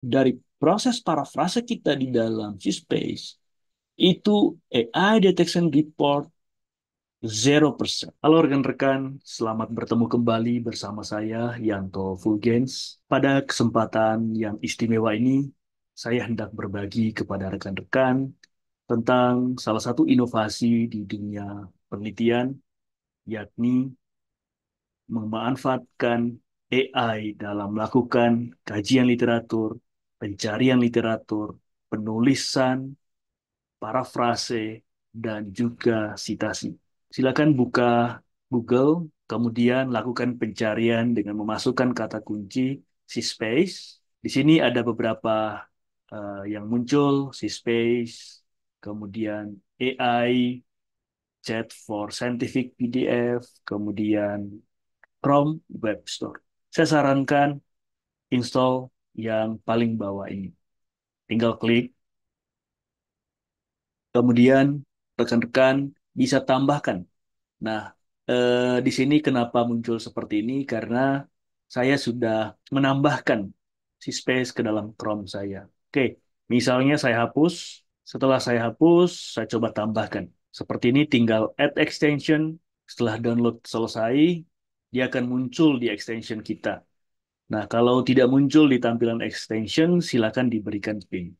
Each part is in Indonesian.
dari proses parafrase kita di dalam Space, itu AI detection report 0%. Halo rekan-rekan, selamat bertemu kembali bersama saya, Yanto Fulgens. Pada kesempatan yang istimewa ini, saya hendak berbagi kepada rekan-rekan tentang salah satu inovasi di dunia penelitian, yakni memanfaatkan AI dalam melakukan kajian literatur, pencarian literatur, penulisan, parafrase, dan juga citasi. Silakan buka Google, kemudian lakukan pencarian dengan memasukkan kata kunci C-Space. Di sini ada beberapa yang muncul, C-Space, kemudian AI, Chat for Scientific PDF, kemudian Chrome Web Store. Saya sarankan install yang paling bawah ini. Tinggal klik, kemudian rekan-rekan bisa tambahkan. Nah, di sini kenapa muncul seperti ini? Karena saya sudah menambahkan si space ke dalam Chrome saya. Oke, misalnya saya hapus. Setelah saya hapus, saya coba tambahkan. Seperti ini tinggal add extension. Setelah download selesai, dia akan muncul di extension kita. Nah, kalau tidak muncul di tampilan extension, silakan diberikan PIN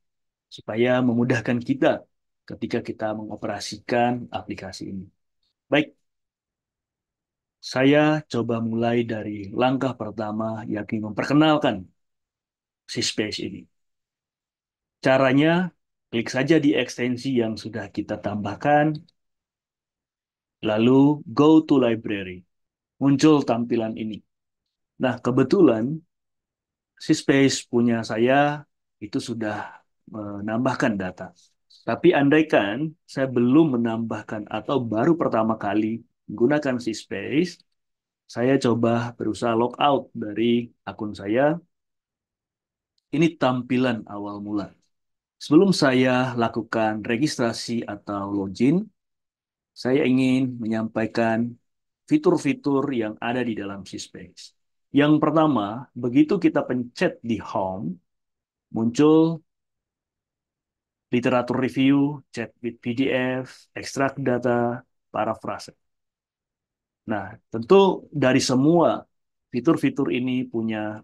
supaya memudahkan kita ketika kita mengoperasikan aplikasi ini. Baik, saya coba mulai dari langkah pertama, yakni memperkenalkan si Space ini. Caranya, klik saja di ekstensi yang sudah kita tambahkan, lalu go to library. Muncul tampilan ini. Nah, kebetulan si Space punya saya itu sudah menambahkan data. Tapi andaikan saya belum menambahkan atau baru pertama kali menggunakan si Space, saya coba berusaha log out dari akun saya. Ini tampilan awal mula. Sebelum saya lakukan registrasi atau login, saya ingin menyampaikan fitur-fitur yang ada di dalam si Space. Yang pertama, begitu kita pencet di home, muncul literatur review, chat with PDF, ekstrak data, paraphrase. Nah, tentu dari semua fitur-fitur ini punya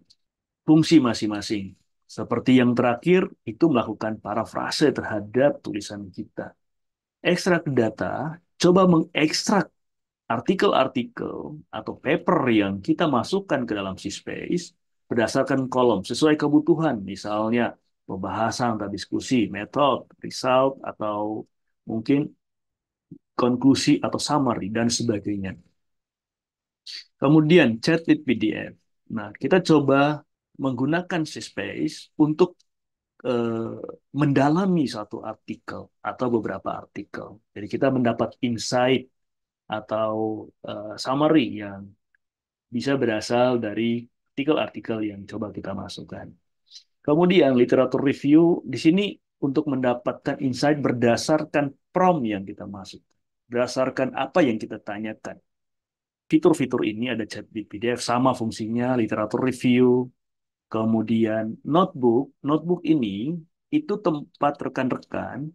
fungsi masing-masing. Seperti yang terakhir, itu melakukan parafrase terhadap tulisan kita. Ekstrak data, coba mengekstrak artikel-artikel atau paper yang kita masukkan ke dalam si Space berdasarkan kolom sesuai kebutuhan, misalnya pembahasan atau diskusi, metode, result, atau mungkin konklusi atau summary, dan sebagainya. Kemudian chat with PDF. Nah, kita coba menggunakan si Space untuk eh, mendalami satu artikel atau beberapa artikel. Jadi kita mendapat insight atau summary yang bisa berasal dari artikel-artikel yang coba kita masukkan. Kemudian literatur review di sini untuk mendapatkan insight berdasarkan prompt yang kita masuk, berdasarkan apa yang kita tanyakan. Fitur-fitur ini ada chat di PDF sama fungsinya, literatur review, kemudian notebook. Notebook ini itu tempat rekan-rekan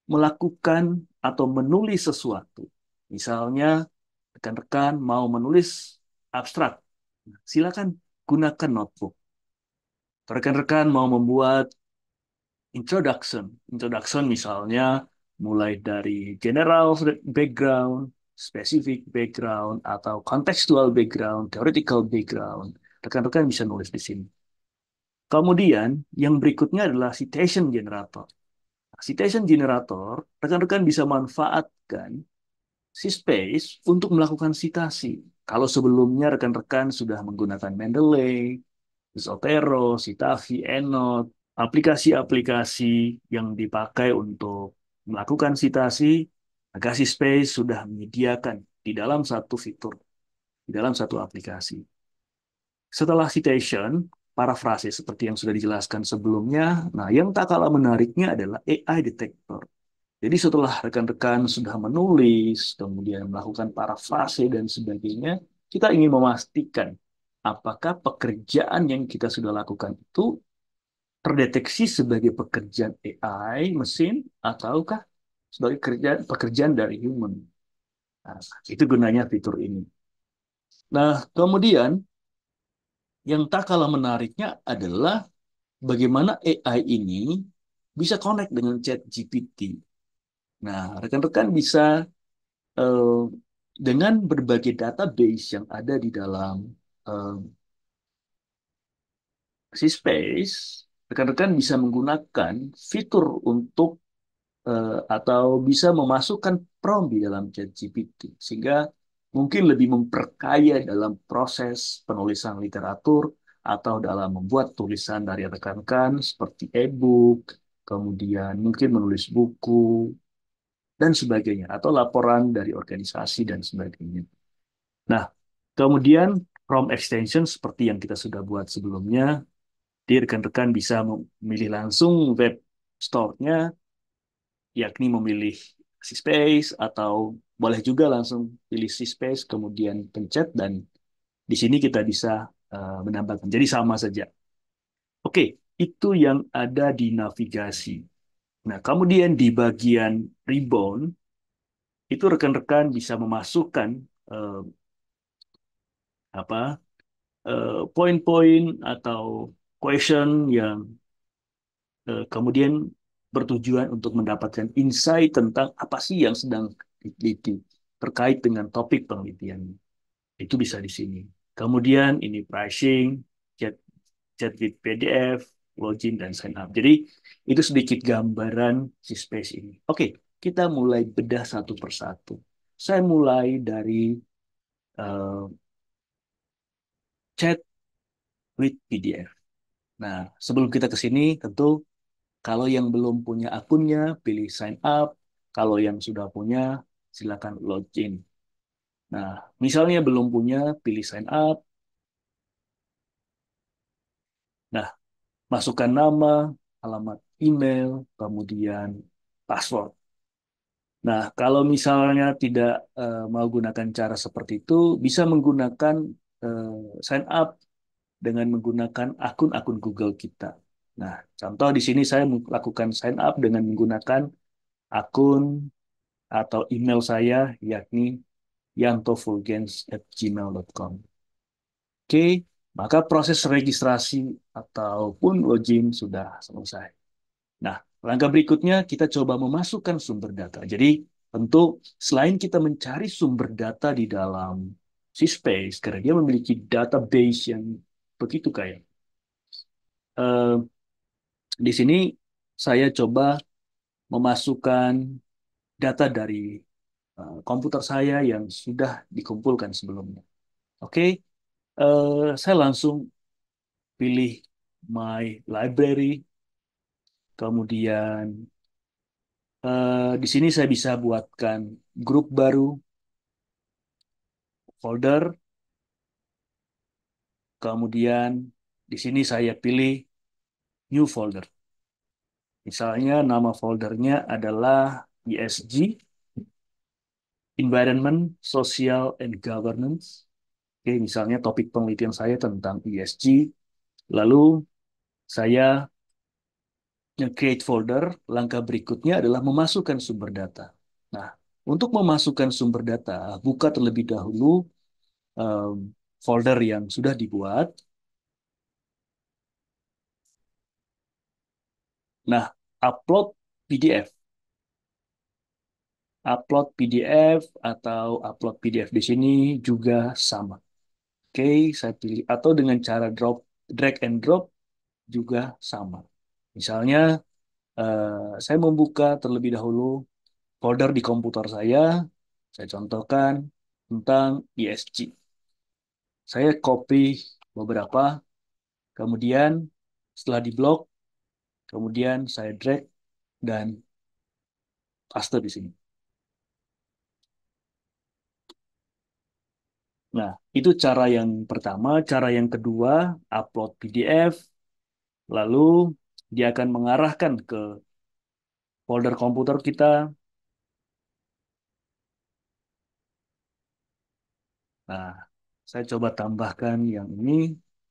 melakukan atau menulis sesuatu. Misalnya rekan-rekan mau menulis abstrak, silakan gunakan notebook. Rekan-rekan mau membuat introduction. Introduction misalnya mulai dari general background, specific background, atau contextual background, theoretical background. Rekan-rekan bisa nulis di sini. Kemudian yang berikutnya adalah citation generator. Citation generator, rekan-rekan bisa manfaatkan si Space untuk melakukan citasi. Kalau sebelumnya rekan-rekan sudah menggunakan Mendeley, Zotero, Citavi, EndNote, aplikasi-aplikasi yang dipakai untuk melakukan citasi, Agassi Space sudah menyediakan di dalam satu fitur, di dalam satu aplikasi. Setelah citation, paraphrase seperti yang sudah dijelaskan sebelumnya, nah yang tak kalah menariknya adalah AI detector. Jadi setelah rekan-rekan sudah menulis, kemudian melakukan parafrase dan sebagainya, kita ingin memastikan apakah pekerjaan yang kita sudah lakukan itu terdeteksi sebagai pekerjaan AI, mesin, ataukah sebagai pekerjaan dari human. Nah, itu gunanya fitur ini. Nah, kemudian yang tak kalah menariknya adalah bagaimana AI ini bisa connect dengan ChatGPT. Nah, rekan-rekan bisa eh, dengan berbagai database yang ada di dalam eh, Space, rekan-rekan bisa menggunakan fitur untuk atau bisa memasukkan prompt di dalam ChatGPT sehingga mungkin lebih memperkaya dalam proses penulisan literatur atau dalam membuat tulisan dari rekan-rekan seperti e-book, kemudian mungkin menulis buku dan sebagainya atau laporan dari organisasi dan sebagainya. Nah, kemudian prompt extension seperti yang kita sudah buat sebelumnya, di rekan-rekan bisa memilih langsung web store-nya, yakni memilih si space atau boleh juga langsung pilih si space kemudian pencet dan di sini kita bisa menambahkan. Jadi sama saja. Oke, itu yang ada di navigasi. Nah, kemudian di bagian rebound itu rekan-rekan bisa memasukkan eh, apa poin-poin atau question yang kemudian bertujuan untuk mendapatkan insight tentang apa sih yang sedang diteliti terkait dengan topik penelitian. Itu bisa di sini. Kemudian ini pricing, chat, chat with PDF, login, dan sign up. Jadi itu sedikit gambaran si space ini. Oke, kita mulai bedah satu persatu. Saya mulai dari uh, chat with PDF. Nah, sebelum kita ke sini, tentu kalau yang belum punya akunnya, pilih sign up. Kalau yang sudah punya, silakan login. Nah, misalnya belum punya, pilih sign up. Nah, masukkan nama, alamat email, kemudian password. Nah, kalau misalnya tidak mau gunakan cara seperti itu, bisa menggunakan eh, sign up dengan menggunakan akun-akun Google kita. Nah, contoh di sini saya melakukan sign up dengan menggunakan akun atau email saya, yakni yantofulgens@gmail.com. Oke, maka proses registrasi ataupun login sudah selesai. Nah, langkah berikutnya kita coba memasukkan sumber data. Jadi, tentu selain kita mencari sumber data di dalam Space, karena dia memiliki database yang begitu kaya. Eh, di sini saya coba memasukkan data dari komputer saya yang sudah dikumpulkan sebelumnya. Oke, saya langsung pilih My Library, kemudian di sini saya bisa buatkan grup baru, folder, kemudian di sini saya pilih new folder. Misalnya nama foldernya adalah ESG, Environment, Social, and Governance. Oke, misalnya topik penelitian saya tentang ESG, lalu saya create folder, langkah berikutnya adalah memasukkan sumber data. Nah, untuk memasukkan sumber data, buka terlebih dahulu um, folder yang sudah dibuat. Nah, upload PDF. Upload PDF atau upload PDF di sini juga sama. Oke, saya pilih atau dengan cara drag and drop juga sama. Misalnya, saya membuka terlebih dahulu folder di komputer saya contohkan tentang ESG. Saya copy beberapa, kemudian setelah diblok, kemudian saya drag dan paste di sini. Nah, itu cara yang pertama. Cara yang kedua, upload PDF, lalu dia akan mengarahkan ke folder komputer kita. Nah, saya coba tambahkan yang ini,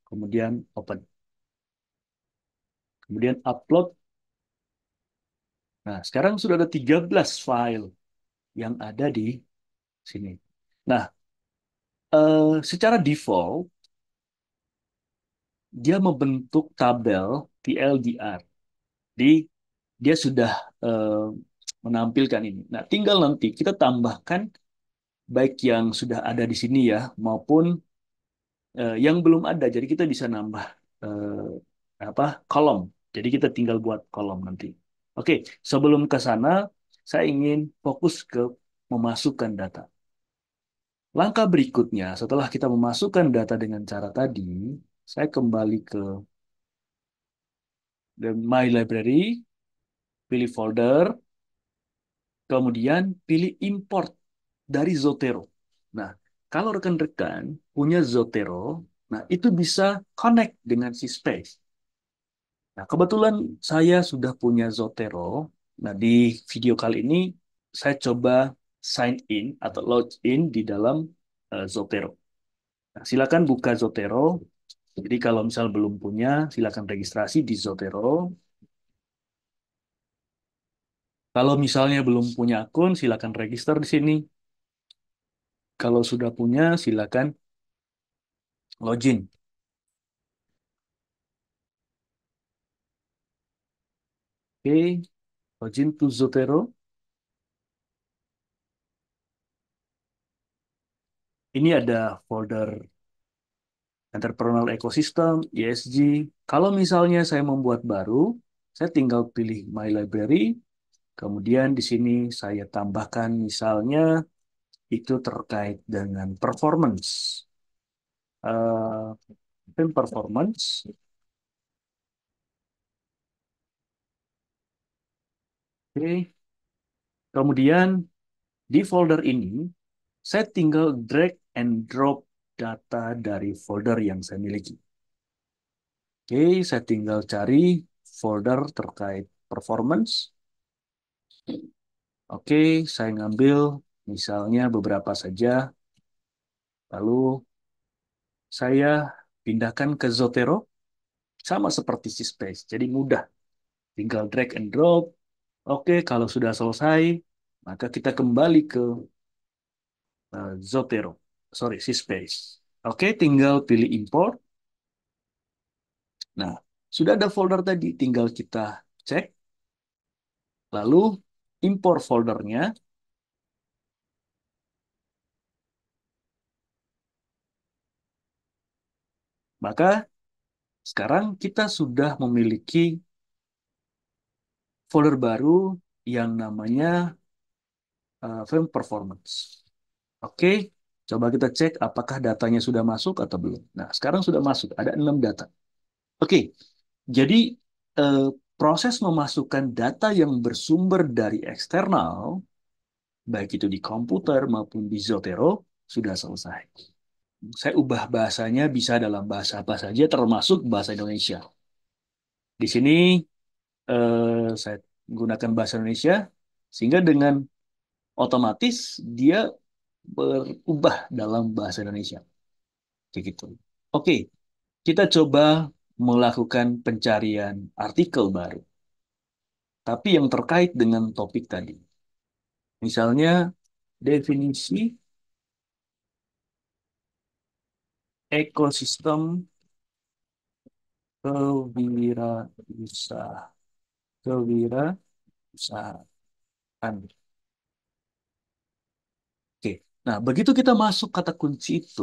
kemudian open. Kemudian upload. Nah, sekarang sudah ada 13 file yang ada di sini. Nah, secara default, dia membentuk tabel TLDR. Jadi, dia sudah eh, menampilkan ini. Nah, tinggal nanti kita tambahkan baik yang sudah ada di sini ya, maupun yang belum ada. Jadi kita bisa nambah apa kolom. Jadi kita tinggal buat kolom nanti. Oke, sebelum ke sana, saya ingin fokus ke memasukkan data. Langkah berikutnya, setelah kita memasukkan data dengan cara tadi, saya kembali ke My Library, pilih folder, kemudian pilih import dari Zotero. Nah, kalau rekan-rekan punya Zotero, nah itu bisa connect dengan si Space. Nah, kebetulan saya sudah punya Zotero. Nah, di video kali ini saya coba sign in atau login di dalam Zotero. Nah, silakan buka Zotero. Jadi kalau misal belum punya, silakan registrasi di Zotero. Kalau misalnya belum punya akun, silakan register di sini. Kalau sudah punya, silakan login. Oke, login to Zotero. Ini ada folder Entrepreneurial Ecosystem, ESG. Kalau misalnya saya membuat baru, saya tinggal pilih My Library. Kemudian di sini saya tambahkan misalnya itu terkait dengan performance. Eh, Performance. Oke. Kemudian di folder ini, saya tinggal drag and drop data dari folder yang saya miliki. Oke, saya tinggal cari folder terkait performance. Oke, saya ngambil misalnya beberapa saja, lalu saya pindahkan ke Zotero, sama seperti si Space. Jadi mudah, tinggal drag and drop. Oke, kalau sudah selesai, maka kita kembali ke Zotero. Sorry, si Space. Oke, tinggal pilih import. Nah, sudah ada folder tadi, tinggal kita cek, lalu import foldernya, maka sekarang kita sudah memiliki folder baru yang namanya Film Performance. Oke, coba kita cek apakah datanya sudah masuk atau belum. Nah, sekarang sudah masuk, ada 6 data. Oke, jadi eh, proses memasukkan data yang bersumber dari eksternal, baik itu di komputer maupun di Zotero, sudah selesai. Saya ubah bahasanya bisa dalam bahasa apa saja, termasuk bahasa Indonesia. Di sini saya menggunakan bahasa Indonesia, sehingga dengan otomatis dia berubah dalam bahasa Indonesia. Kayak gitu. Oke, kita coba melakukan pencarian artikel baru, tapi yang terkait dengan topik tadi. Misalnya, definisi ekosistem kewirausahaan. Kewirausahaan. Oke, nah begitu kita masuk kata kunci itu,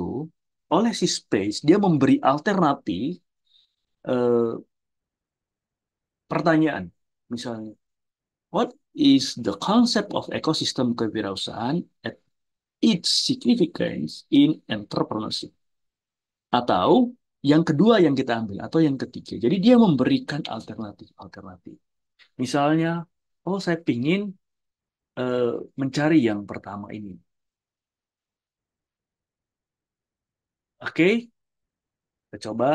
oleh si Space, dia memberi alternatif eh, pertanyaan. Misalnya, what is the concept of ecosystem kewirausahaan at its significance in entrepreneurship? Atau yang kedua yang kita ambil, atau yang ketiga. Jadi dia memberikan alternatif-alternatif. Misalnya, oh saya pingin eh, mencari yang pertama ini. Oke, kita coba.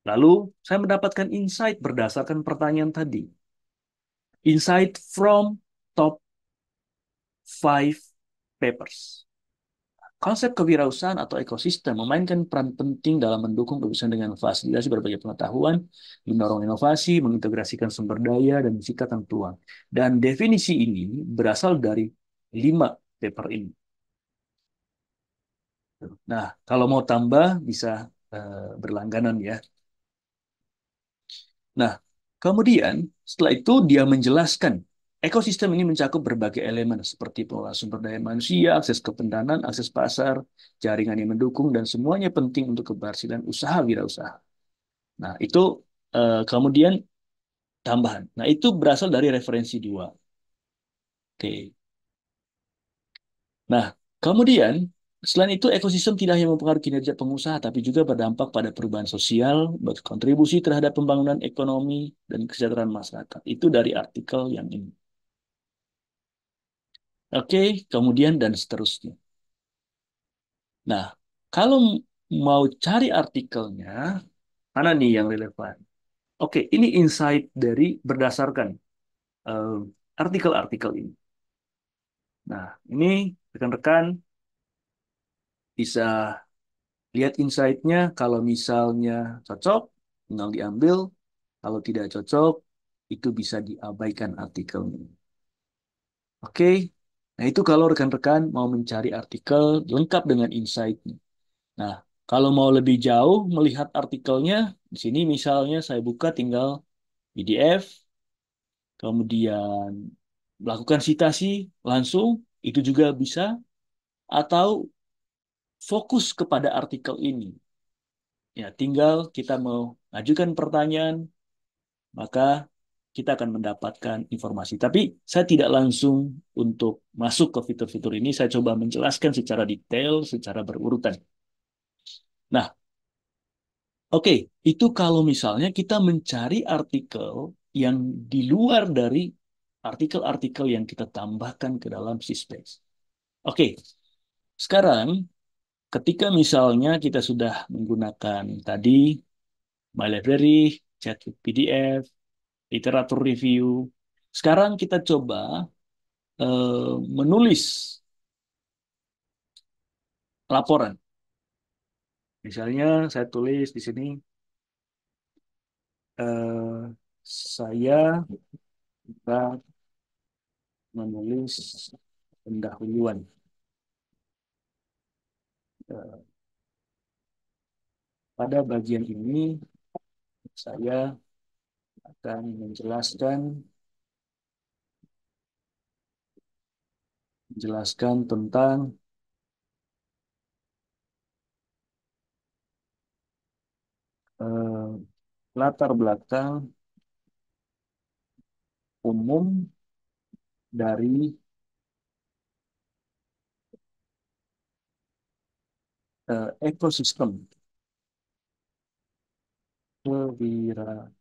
Lalu saya mendapatkan insight berdasarkan pertanyaan tadi. Insight from top 5 papers. Konsep kewirausahaan atau ekosistem memainkan peran penting dalam mendukung keberlangsungan dengan fasilitasi berbagai pengetahuan, mendorong inovasi, mengintegrasikan sumber daya, dan menciptakan peluang. Dan definisi ini berasal dari 5 paper ini. Nah, kalau mau tambah bisa berlangganan ya. Nah, kemudian setelah itu dia menjelaskan ekosistem ini mencakup berbagai elemen seperti pengelolaan sumber daya manusia, akses ke pendanaan, akses pasar, jaringan yang mendukung, dan semuanya penting untuk keberhasilan usaha wirausaha. Nah, itu kemudian tambahan. Nah, itu berasal dari referensi 2. Oke. Nah, kemudian selain itu ekosistem tidak hanya mempengaruhi kinerja pengusaha, tapi juga berdampak pada perubahan sosial, berkontribusi terhadap pembangunan ekonomi dan kesejahteraan masyarakat. Itu dari artikel yang ini. Oke, kemudian dan seterusnya. Nah, kalau mau cari artikelnya, mana nih yang relevan? Oke, ini insight dari berdasarkan eh, artikel-artikel ini. Nah, ini rekan-rekan bisa lihat insight-nya. Kalau misalnya cocok, tinggal diambil. Kalau tidak cocok, itu bisa diabaikan artikelnya. Oke, nah itu kalau rekan-rekan mau mencari artikel lengkap dengan insight-nya. Nah, kalau mau lebih jauh melihat artikelnya, di sini misalnya saya buka tinggal PDF, kemudian melakukan citasi langsung, itu juga bisa, atau fokus kepada artikel ini. Ya, tinggal kita mau ajukan pertanyaan, maka kita akan mendapatkan informasi. Tapi saya tidak langsung untuk masuk ke fitur-fitur ini, saya coba menjelaskan secara detail, secara berurutan. Nah, oke, itu kalau misalnya kita mencari artikel yang di luar dari artikel-artikel yang kita tambahkan ke dalam Syspace. Oke, sekarang ketika misalnya kita sudah menggunakan tadi My Library, chat with PDF, literatur review, sekarang kita coba menulis laporan. Misalnya saya tulis di sini, eh, saya menulis pendahuluan. Eh, Pada bagian ini saya akan menjelaskan tentang eh, latar belakang umum dari ekosistem kewirausahaan.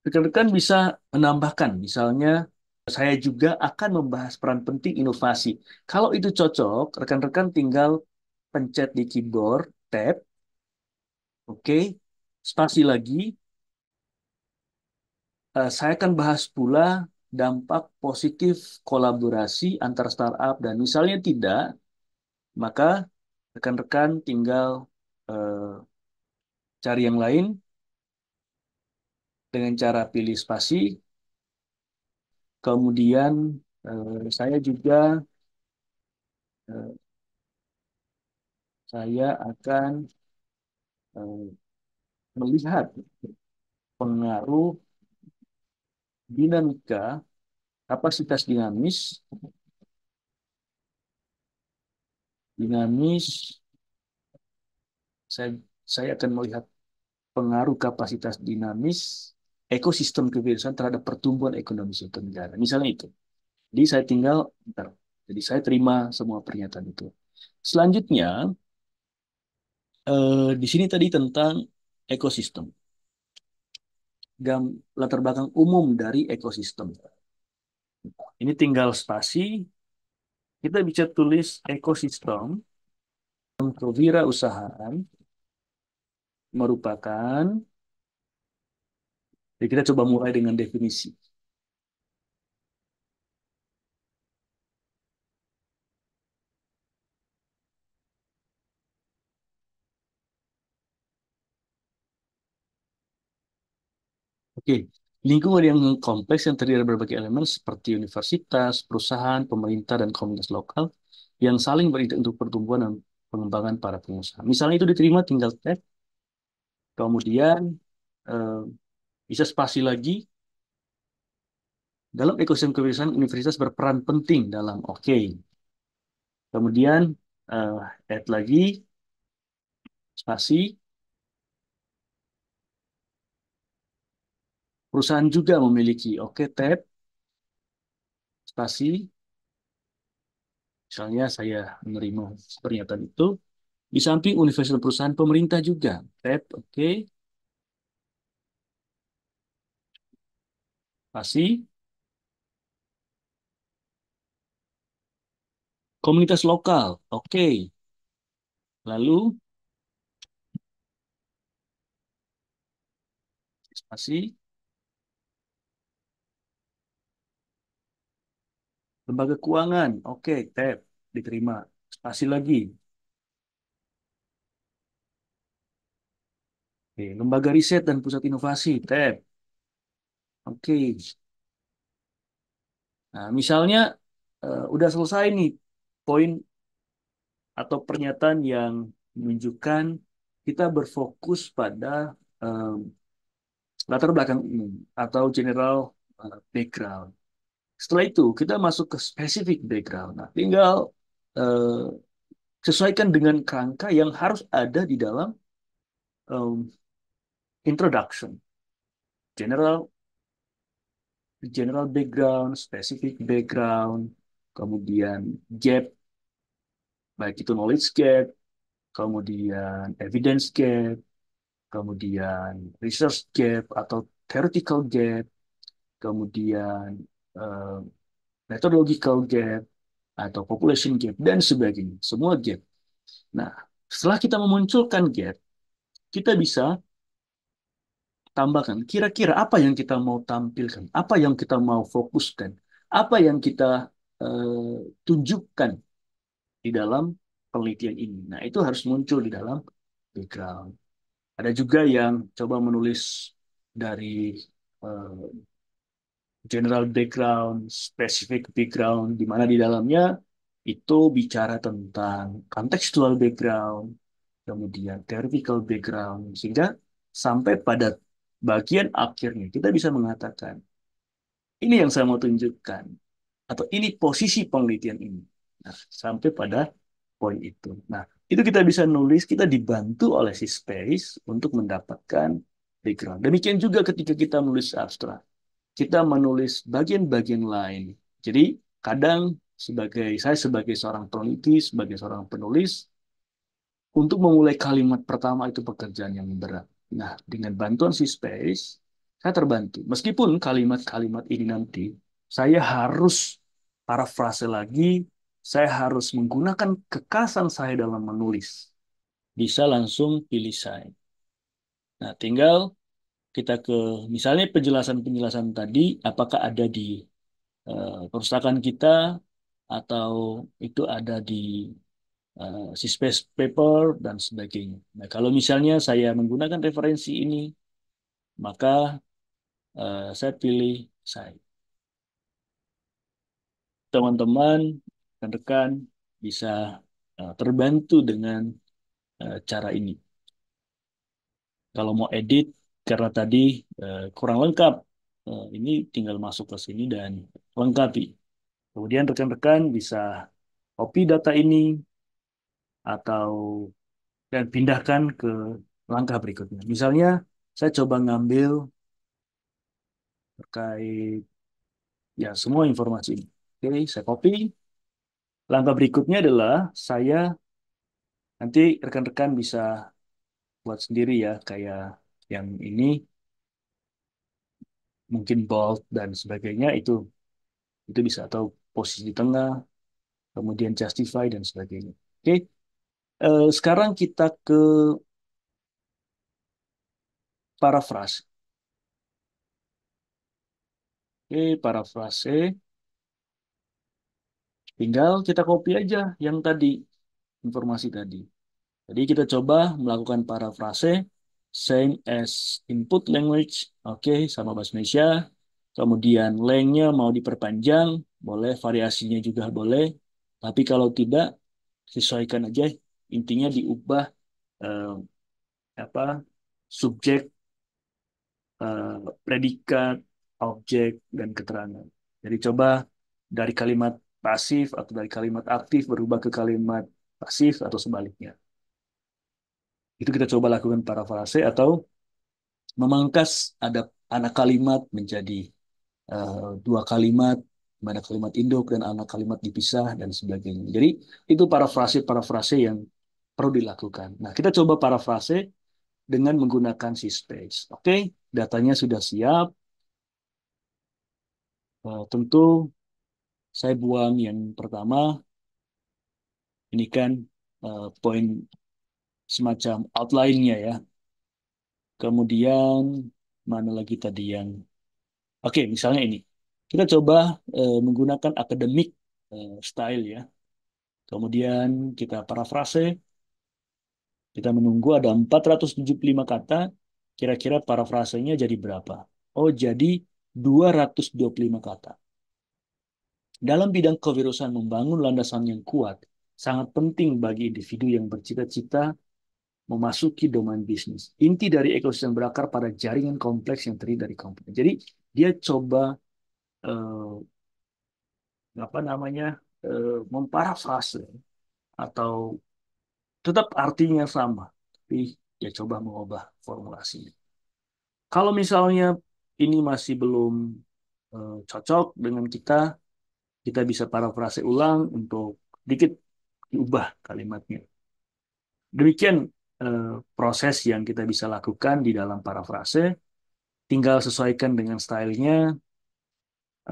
Rekan-rekan bisa menambahkan, misalnya saya juga akan membahas peran penting inovasi. Kalau itu cocok, rekan-rekan tinggal pencet di keyboard, tab, oke, spasi lagi. Saya akan bahas pula dampak positif kolaborasi antar startup dan misalnya tidak, maka rekan-rekan tinggal eh, cari yang lain dengan cara pilih spasi. Kemudian saya juga eh, saya akan eh, melihat pengaruh dinamika kapasitas dinamis. Saya akan melihat pengaruh kapasitas dinamis ekosistem kebiasaan terhadap pertumbuhan ekonomi suatu negara. Misalnya itu. Jadi saya tinggal, bentar. Jadi saya terima semua pernyataan itu. Selanjutnya, di sini tadi tentang ekosistem. Latar belakang umum dari ekosistem. Ini tinggal spasi, kita bisa tulis ekosistem kewirausahaan merupakan, jadi kita coba mulai dengan definisi. Oke, lingkungan yang kompleks yang terdiri dari berbagai elemen seperti universitas, perusahaan, pemerintah, dan komunitas lokal yang saling berintegrasi untuk pertumbuhan dan pengembangan para pengusaha. Misalnya itu diterima tinggal tag, kemudian eh, bisa spasi lagi. Dalam ekosistem kebiasaan, universitas berperan penting dalam oke. Kemudian eh, add lagi spasi. Perusahaan juga memiliki oke tab spasi. Misalnya saya menerima pernyataan itu. Di samping universitas perusahaan pemerintah juga. Tab oke. Spasi. Komunitas lokal. Oke. Lalu spasi. Lembaga keuangan. Oke. Tab. Diterima. Spasi lagi. Oke. Lembaga riset dan pusat inovasi. Tab. Oke. Nah, misalnya udah selesai nih poin atau pernyataan yang menunjukkan kita berfokus pada em, latar belakang umum atau general background. Setelah itu kita masuk ke specific background. Nah, tinggal eh, sesuaikan dengan kerangka yang harus ada di dalam em, introduction, general general background, specific background, kemudian gap, baik itu knowledge gap, kemudian evidence gap, kemudian research gap atau theoretical gap, kemudian eh, methodological gap atau population gap dan sebagainya. Semua gap. Nah, setelah kita memunculkan gap, kita bisa tambahkan kira-kira apa yang kita mau tampilkan, apa yang kita mau fokuskan, apa yang kita tunjukkan di dalam penelitian ini. Nah, itu harus muncul di dalam background. Ada juga yang coba menulis dari eh, general background, specific background, di mana di dalamnya itu bicara tentang contextual background, kemudian theoretical background, sehingga sampai pada bagian akhirnya kita bisa mengatakan, ini yang saya mau tunjukkan, atau ini posisi penelitian ini. Nah, sampai pada poin itu. Nah, itu kita bisa nulis, kita dibantu oleh si space untuk mendapatkan background. Demikian juga ketika kita menulis abstrak kita menulis bagian-bagian lain. Jadi kadang saya sebagai seorang peneliti, sebagai seorang penulis, untuk memulai kalimat pertama itu pekerjaan yang berat. Nah, dengan bantuan si Space, saya terbantu. Meskipun kalimat-kalimat ini nanti saya harus parafrase lagi, saya harus menggunakan kekasan saya dalam menulis. Bisa langsung pilih saya. Nah, tinggal kita ke misalnya penjelasan-penjelasan tadi, apakah ada di perpustakaan kita atau itu ada di Syspace Paper dan sebagainya. Nah, kalau misalnya saya menggunakan referensi ini, maka saya pilih saya. Teman-teman, rekan-rekan bisa terbantu dengan cara ini. Kalau mau edit, karena tadi kurang lengkap, ini tinggal masuk ke sini dan lengkapi. Kemudian rekan-rekan bisa copy data ini atau dan pindahkan ke langkah berikutnya. Misalnya, saya coba ngambil terkait ya semua informasi ini. Oke, saya copy. Langkah berikutnya adalah saya nanti rekan-rekan bisa buat sendiri ya, kayak yang ini mungkin bold dan sebagainya itu bisa atau posisi di tengah, kemudian justify dan sebagainya. Oke, sekarang kita ke paraphrase. Oke, paraphrase. Tinggal kita copy aja yang tadi, informasi tadi. Jadi kita coba melakukan parafrase. same as input language, oke, sama bahasa Indonesia. Kemudian lengthnya mau diperpanjang, boleh, variasinya juga boleh. Tapi kalau tidak, sesuaikan aja. Intinya diubah eh, apa subjek, predikat, objek, dan keterangan. Jadi coba dari kalimat pasif atau dari kalimat aktif berubah ke kalimat pasif atau sebaliknya. Itu kita coba lakukan parafrase atau memangkas ada anak kalimat menjadi dua kalimat, mana kalimat induk dan anak kalimat dipisah dan sebagainya. Jadi itu parafrase-parafrase yang perlu dilakukan. Nah, kita coba parafrase dengan menggunakan si space. Oke, datanya sudah siap. Tentu saya buang yang pertama, ini kan poin semacam outline-nya ya. Kemudian mana lagi tadi yang oke, misalnya ini. Kita coba menggunakan academic style ya. Kemudian kita parafrase, kita menunggu ada 475 kata, kira-kira parafrasenya jadi berapa? Oh, jadi 225 kata. Dalam bidang kewirusan membangun landasan yang kuat, sangat penting bagi individu yang bercita-cita memasuki domain bisnis. Inti dari ekosistem berakar pada jaringan kompleks yang terdiri dari komponen. Jadi dia coba eh, apa namanya memparafrase atau tetap artinya sama, tapi dia coba mengubah formulasinya. Kalau misalnya ini masih belum cocok dengan kita, kita bisa parafrase ulang untuk sedikit diubah kalimatnya. Demikian proses yang kita bisa lakukan di dalam parafrase. Tinggal sesuaikan dengan stylenya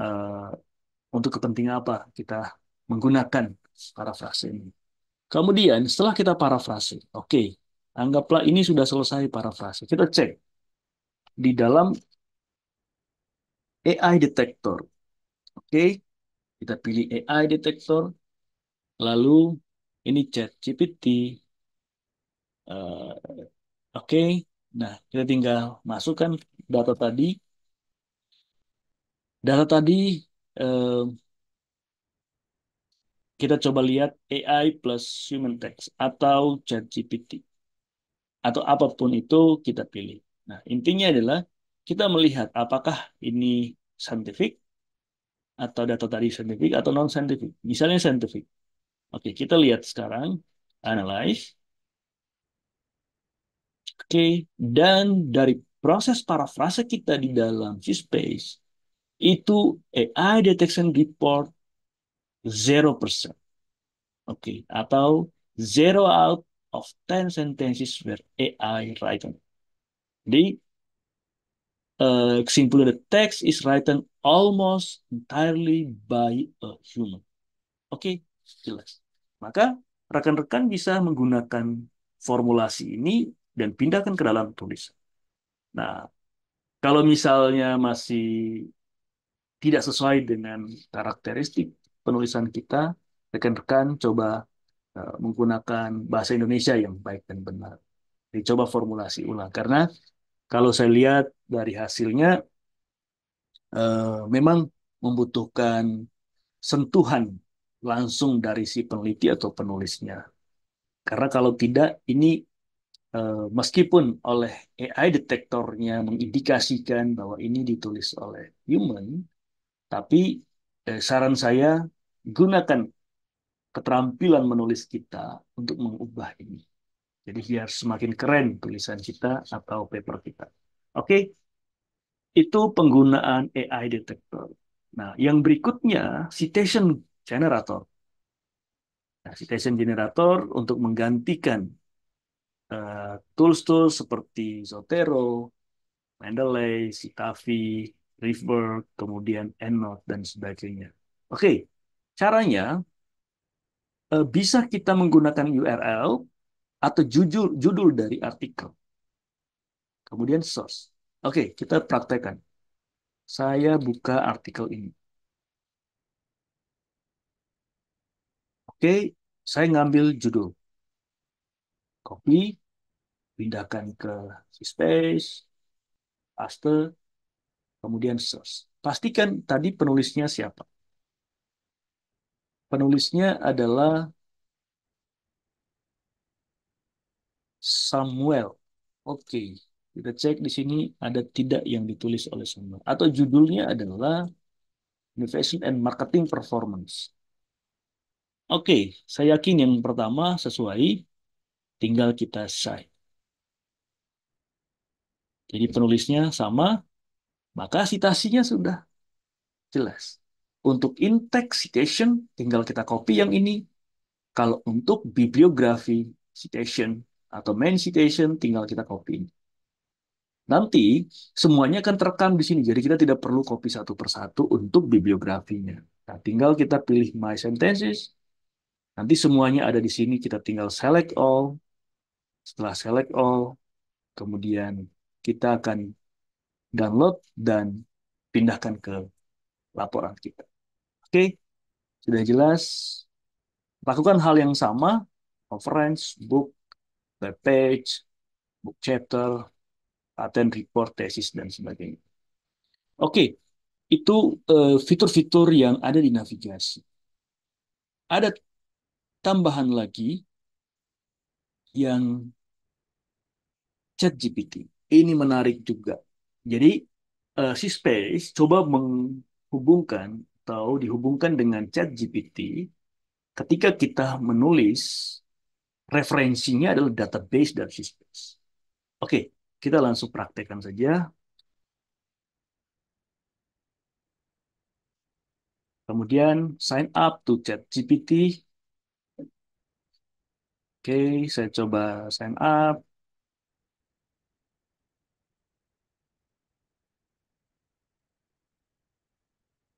eh, untuk kepentingan apa kita menggunakan parafrase ini. Kemudian setelah kita parafrase, oke, anggaplah ini sudah selesai parafrase. Kita cek di dalam AI detector. Oke, kita pilih AI detector, lalu ini chat GPT. Oke, nah kita tinggal masukkan data tadi. Data tadi eh, kita coba lihat AI plus human text atau chat GPT atau apapun itu kita pilih. Nah, intinya adalah kita melihat apakah ini scientific atau data tadi scientific atau non scientific. Misalnya scientific. Oke, kita lihat sekarang analyze. Oke, dan dari proses parafrase kita di dalam Space itu AI detection report 0%. Oke, atau 0 out of 10 sentences were AI written. Jadi kesimpulan the text is written almost entirely by a human. Oke, jelas. Maka rekan-rekan bisa menggunakan formulasi ini dan pindahkan ke dalam tulisan. Nah, kalau misalnya masih tidak sesuai dengan karakteristik penulisan kita, rekan-rekan coba menggunakan bahasa Indonesia yang baik dan benar. Dicoba formulasi ulang. Karena kalau saya lihat dari hasilnya, memang membutuhkan sentuhan langsung dari si peneliti atau penulisnya. Karena kalau tidak, ini meskipun oleh AI detektornya mengindikasikan bahwa ini ditulis oleh human, tapi saran saya gunakan keterampilan menulis kita untuk mengubah ini. Jadi biar semakin keren tulisan kita atau paper kita. Oke, itu penggunaan AI detector. Nah, yang berikutnya citation generator. Nah, citation generator untuk menggantikan tools-tools seperti Zotero, Mendeley, Citavi, Rivberg, kemudian EndNote, dan sebagainya. Oke, caranya bisa kita menggunakan URL atau judul dari artikel. Kemudian source. Oke, kita praktekkan. Saya buka artikel ini. Oke, saya ngambil judul. Copy, pindahkan ke space, paste, kemudian search. Pastikan tadi penulisnya siapa. Penulisnya adalah Samuel. Oke, kita cek di sini ada tidak yang ditulis oleh Samuel. Atau judulnya adalah Innovation and Marketing Performance. Oke, saya yakin yang pertama sesuai, tinggal kita cite. Jadi penulisnya sama, maka citasinya sudah jelas. Untuk in-text citation, tinggal kita copy yang ini. Kalau untuk bibliografi citation atau main citation, tinggal kita copy ini. Nanti semuanya akan terekam di sini, jadi kita tidak perlu copy satu persatu untuk bibliografinya. Nah, tinggal kita pilih My Sentences, nanti semuanya ada di sini, kita tinggal select all. Setelah select all, kemudian kita akan download dan pindahkan ke laporan kita. Oke, sudah jelas. Lakukan hal yang sama, conference, book, web page, book chapter, patent report, tesis, dan sebagainya. Oke, itu fitur-fitur yang ada di navigasi. Ada tambahan lagi yang ChatGPT. Ini menarik juga. Jadi, si Space coba menghubungkan atau dihubungkan dengan ChatGPT ketika kita menulis referensinya adalah database dan si Space. Oke, kita langsung praktekkan saja. Kemudian sign up to ChatGPT. Oke, saya coba sign up.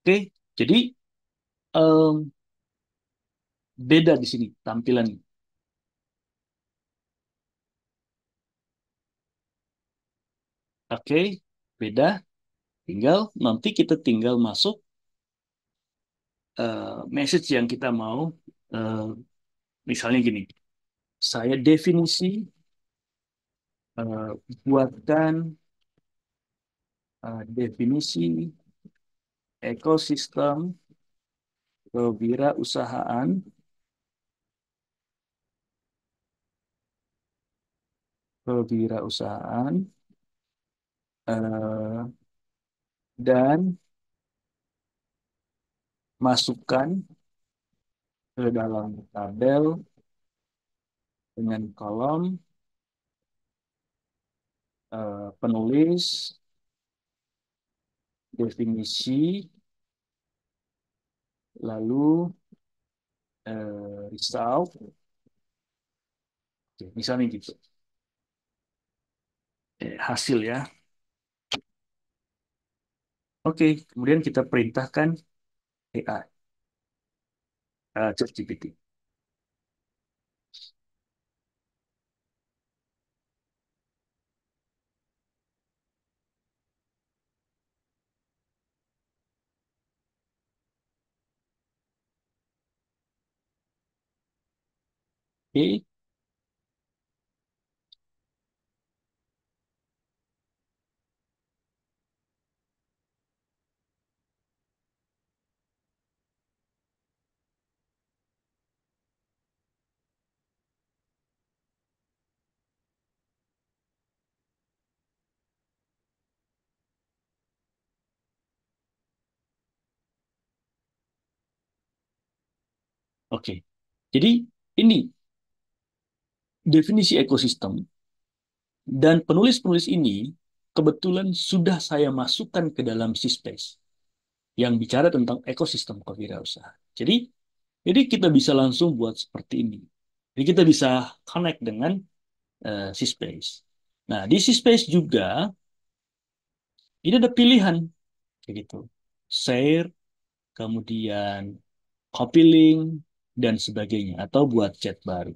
Oke, jadi em, beda di sini tampilannya. Oke, beda. Tinggal nanti kita tinggal masuk message yang kita mau. eh, Misalnya gini, saya definisi eh, buatkan definisi ekosistem kewirausahaan kewirausahaan eh, dan masukkan ke dalam tabel dengan kolom penulis definisi lalu result. Oke, misalnya gitu. Hasil ya. Oke, kemudian kita perintahkan AI, ChatGPT. Oke, oke. Jadi ini definisi ekosistem dan penulis-penulis ini kebetulan sudah saya masukkan ke dalam Syspace yang bicara tentang ekosistem kewirausahaan. Jadi kita bisa langsung buat seperti ini. Jadi kita bisa connect dengan Syspace. Nah, di Syspace juga ini ada pilihan kayak gitu. Share, kemudian copy link, dan sebagainya. Atau buat chat baru.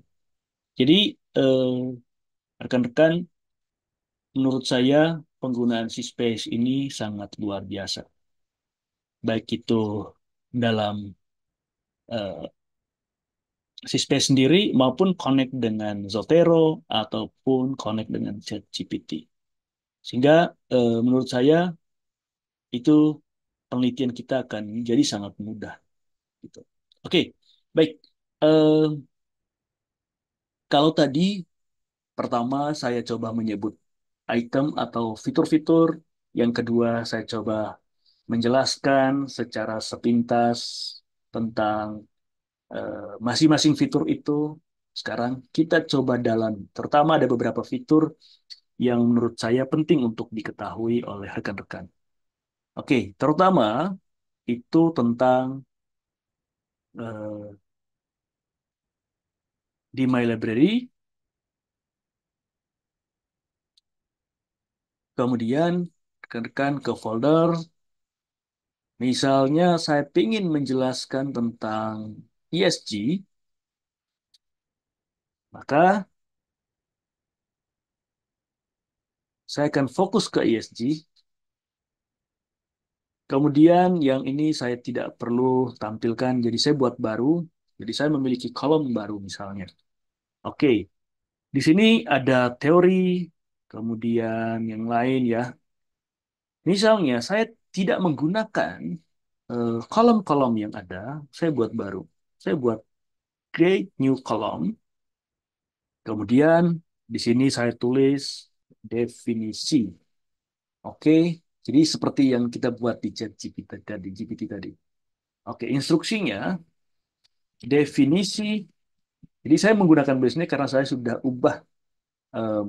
Jadi, rekan-rekan, menurut saya penggunaan Space ini sangat luar biasa. Baik itu dalam Syspace sendiri maupun connect dengan Zotero ataupun connect dengan ChatGPT. Sehingga menurut saya itu penelitian kita akan menjadi sangat mudah gitu. Oke, baik. Eh, Kalau tadi pertama saya coba menyebut item atau fitur-fitur, yang kedua saya coba menjelaskan secara sepintas tentang masing-masing fitur itu. Sekarang kita coba dalam. Terutama ada beberapa fitur yang menurut saya penting untuk diketahui oleh rekan-rekan. Oke, terutama itu tentang eh, di My Library, kemudian rekan-rekan ke folder. Misalnya saya ingin menjelaskan tentang ESG, maka saya akan fokus ke ESG. Kemudian yang ini saya tidak perlu tampilkan, jadi saya buat baru. Jadi saya memiliki kolom baru misalnya. Oke, di sini ada teori, kemudian yang lain ya. Misalnya saya tidak menggunakan kolom-kolom yang ada, saya buat baru. Saya buat create new column. Kemudian di sini saya tulis definisi. Oke, jadi seperti yang kita buat di chat GPT tadi. Oke, instruksinya definisi. Jadi saya menggunakan bahasa karena saya sudah ubah eh,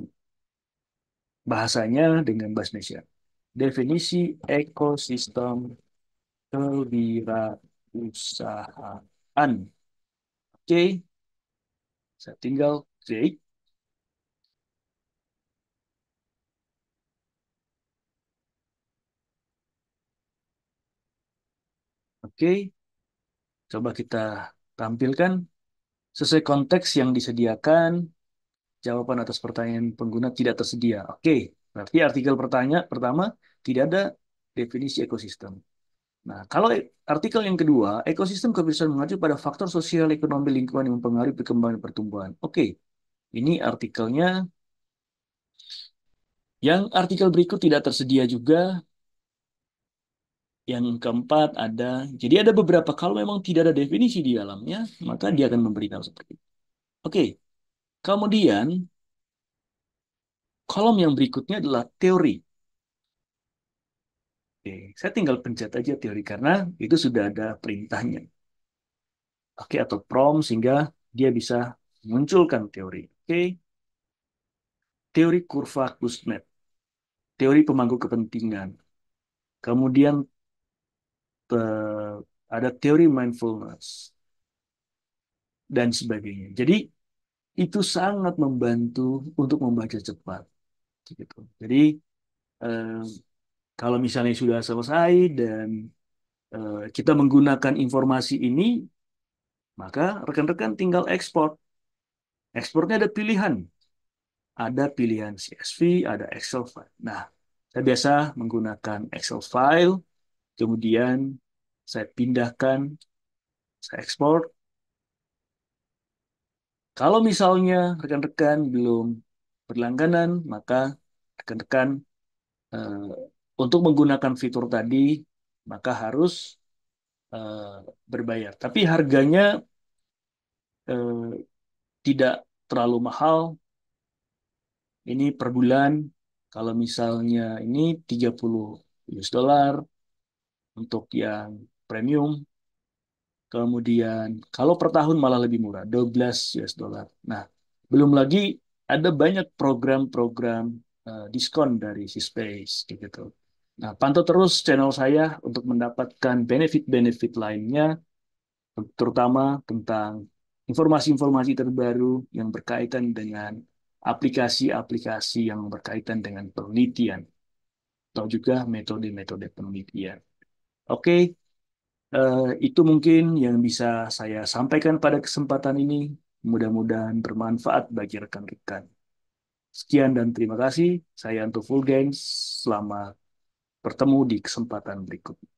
bahasanya dengan bahasa Indonesia. Definisi ekosistem kewirausahaan. Oke, saya tinggal create. Oke, coba kita tampilkan sesuai konteks yang disediakan. Jawaban atas pertanyaan pengguna tidak tersedia. Oke, berarti artikel pertama tidak ada definisi ekosistem. Nah, kalau artikel yang kedua, ekosistem kebiasaan mengacu pada faktor sosial, ekonomi, lingkungan yang mempengaruhi perkembangan pertumbuhan. Oke, ini artikelnya. Yang artikel berikut tidak tersedia juga. Yang keempat ada, jadi ada beberapa kalau memang tidak ada definisi di dalamnya, maka dia akan memberitahu seperti itu. Oke, kemudian kolom yang berikutnya adalah teori. Oke, saya tinggal pencet aja teori karena itu sudah ada perintahnya. Oke, atau prompt sehingga dia bisa munculkan teori. Oke, teori kurva Kuznets, teori pemangku kepentingan. Kemudian ada teori mindfulness dan sebagainya. Jadi itu sangat membantu untuk membaca cepat. Gitu. Jadi eh, kalau misalnya sudah selesai dan kita menggunakan informasi ini, maka rekan-rekan tinggal ekspor. Ekspornya ada pilihan. Ada pilihan CSV, ada Excel file. Nah, saya biasa menggunakan Excel file, kemudian saya pindahkan, saya ekspor. Kalau misalnya rekan-rekan belum berlangganan, maka rekan-rekan eh, untuk menggunakan fitur tadi, maka harus eh, berbayar. Tapi harganya eh, tidak terlalu mahal. Ini per bulan. Kalau misalnya ini 30 US dollar untuk yang premium. Kemudian kalau per tahun malah lebih murah, 12 US dollar. Nah, belum lagi ada banyak program-program diskon dari Space gitu. Nah, pantau terus channel saya untuk mendapatkan benefit-benefit lainnya, terutama tentang informasi-informasi terbaru yang berkaitan dengan aplikasi-aplikasi yang berkaitan dengan penelitian atau juga metode-metode penelitian. Oke, itu mungkin yang bisa saya sampaikan pada kesempatan ini. Mudah-mudahan bermanfaat bagi rekan-rekan. Sekian dan terima kasih. Saya Anto Fulgens. Selamat bertemu di kesempatan berikutnya.